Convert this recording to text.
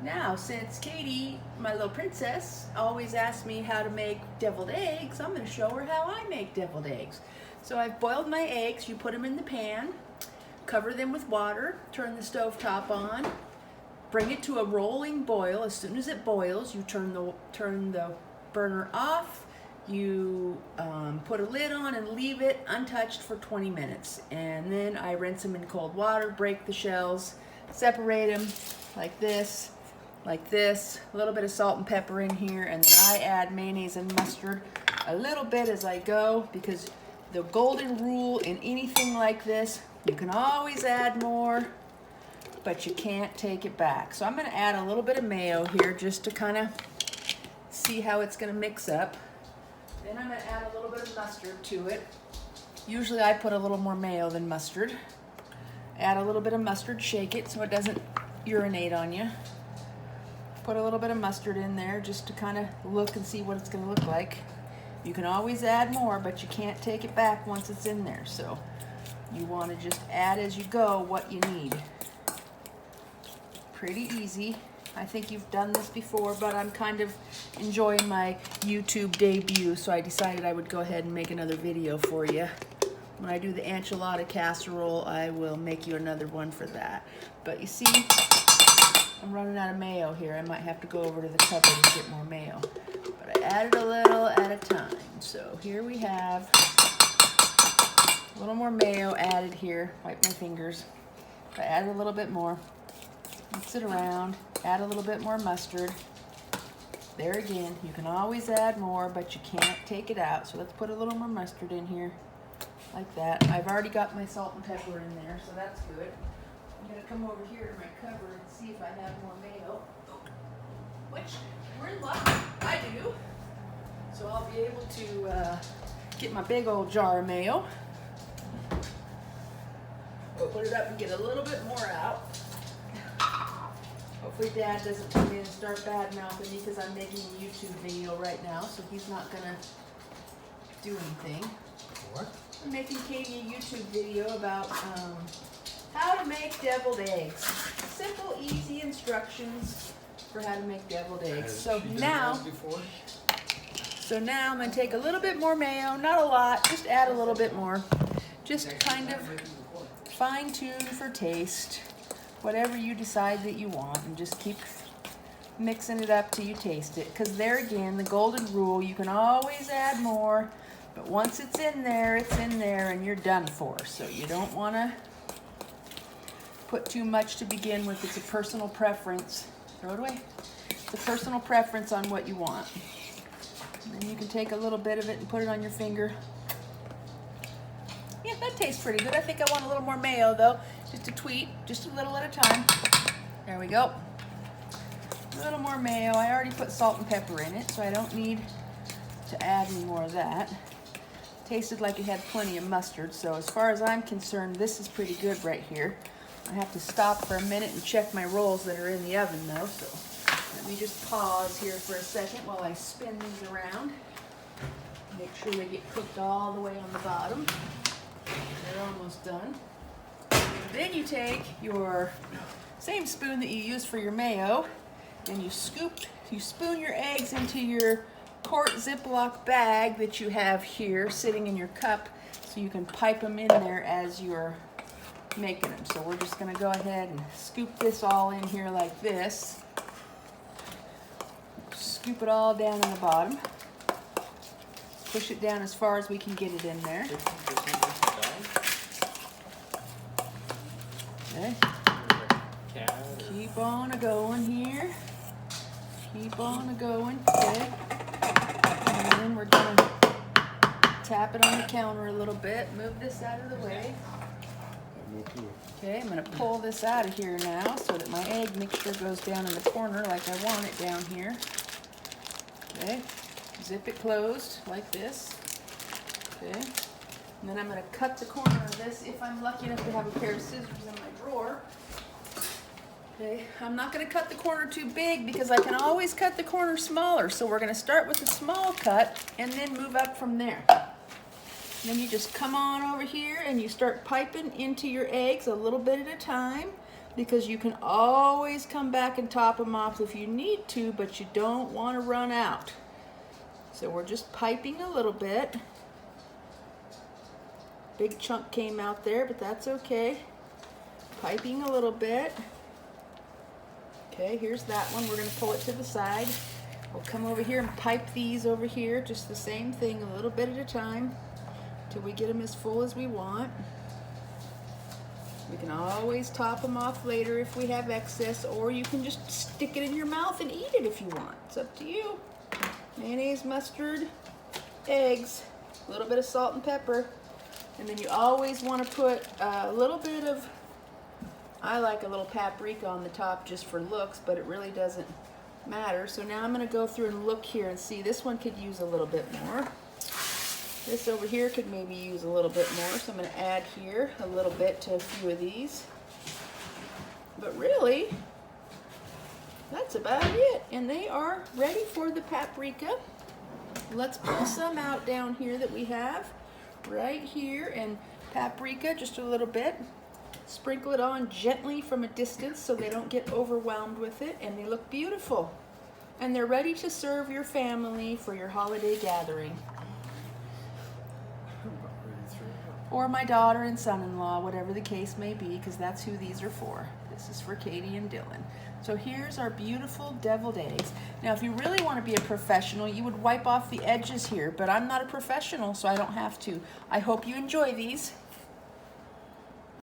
Now, since Katie, my little princess, always asks me how to make deviled eggs, I'm going to show her how I make deviled eggs. So I've boiled my eggs. You put them in the pan, cover them with water, turn the stove top on, bring it to a rolling boil. As soon as it boils, you turn the burner off. You put a lid on and leave it untouched for 20 minutes. And then I rinse them in cold water, break the shells, separate them like this, a little bit of salt and pepper in here, and then I add mayonnaise and mustard a little bit as I go, because the golden rule in anything like this, you can always add more, but you can't take it back. So I'm going to add a little bit of mayo here just to kind of see how it's going to mix up. Then I'm going to add a little bit of mustard to it. Usually I put a little more mayo than mustard. Add a little bit of mustard, shake it so it doesn't urinate on you. Put a little bit of mustard in there just to kind of look and see what it's going to look like. You can always add more, but you can't take it back once it's in there. So you want to just add as you go what you need. Pretty easy. I think you've done this before, but I'm kind of enjoying my YouTube debut, so I decided I would go ahead and make another video for you. When I do the enchilada casserole, I will make you another one for that. But you see, I'm running out of mayo here. I might have to go over to the cupboard and get more mayo. But I added a little at a time. So here we have a little more mayo added here. Wipe my fingers. I added a little bit more. Mix it around. Add a little bit more mustard. There again, you can always add more, but you can't take it out. So let's put a little more mustard in here. Like that. I've already got my salt and pepper in there, so that's good. I'm going to come over here to my cupboard and see if I have more mayo. Which, we're in luck. I do. So I'll be able to get my big old jar of mayo. Open it up and get a little bit more out. Hopefully Dad doesn't come in and start bad-mouthing me because I'm making a YouTube video right now, so he's not going to do anything. What? I'm making Katie a YouTube video about how to make deviled eggs. Simple, easy instructions for how to make deviled eggs. So now I'm going to take a little bit more mayo, not a lot, just add a little bit more. Just kind of fine-tune for taste, whatever you decide that you want, and just keep mixing it up till you taste it. Because there again, the golden rule, you can always add more. But once it's in there, and you're done for. So you don't want to put too much to begin with. It's a personal preference. Throw it away. It's a personal preference on what you want. And then you can take a little bit of it and put it on your finger. Yeah, that tastes pretty good. I think I want a little more mayo though. Just a tweet, just a little at a time. There we go. A little more mayo. I already put salt and pepper in it, so I don't need to add any more of that. Tasted like it had plenty of mustard, so as far as I'm concerned, this is pretty good right here. I have to stop for a minute and check my rolls that are in the oven though, so let me just pause here for a second while I spin these around. Make sure they get cooked all the way on the bottom. They're almost done. Then you take your same spoon that you use for your mayo, and you spoon your eggs into your quart Ziploc bag that you have here sitting in your cup, so you can pipe them in there as you're making them. So we're just going to go ahead and scoop this all in here like this. Scoop it all down in the bottom. Push it down as far as we can get it in there. Okay. Keep on a-going here. Keep on a-going. Okay. And then we're going to tap it on the counter a little bit. Move this out of the way. Okay, I'm going to pull this out of here now so that my egg mixture goes down in the corner like I want it down here. Okay, zip it closed like this. Okay, and then I'm going to cut the corner of this if I'm lucky enough to have a pair of scissors in my drawer. Okay, I'm not going to cut the corner too big because I can always cut the corner smaller. So we're going to start with a small cut and then move up from there. And then you just come on over here and you start piping into your eggs a little bit at a time. because you can always come back and top them off if you need to, but you don't want to run out. So we're just piping a little bit. Big chunk came out there, but that's okay. Piping a little bit. Okay, here's that one. We're going to pull it to the side. We'll come over here and pipe these over here, just the same thing, a little bit at a time, till we get them as full as we want. We can always top them off later if we have excess, or you can just stick it in your mouth and eat it if you want. It's up to you. Mayonnaise, mustard, eggs, a little bit of salt and pepper. And then you always want to put a little bit of, I like a little paprika on the top just for looks, but it really doesn't matter. So now I'm going to go through and look here and see. This one could use a little bit more. This over here could maybe use a little bit more. So I'm going to add here a little bit to a few of these. But really, that's about it. And they are ready for the paprika. Let's pull some out down here that we have. Right here, and paprika just a little bit. Sprinkle it on gently from a distance so they don't get overwhelmed with it, and they look beautiful. And they're ready to serve your family for your holiday gathering. Or my daughter and son-in-law, whatever the case may be, because that's who these are for. This is for Katie and Dylan. So here's our beautiful deviled eggs. Now, if you really want to be a professional, you would wipe off the edges here, but I'm not a professional, so I don't have to. I hope you enjoy these.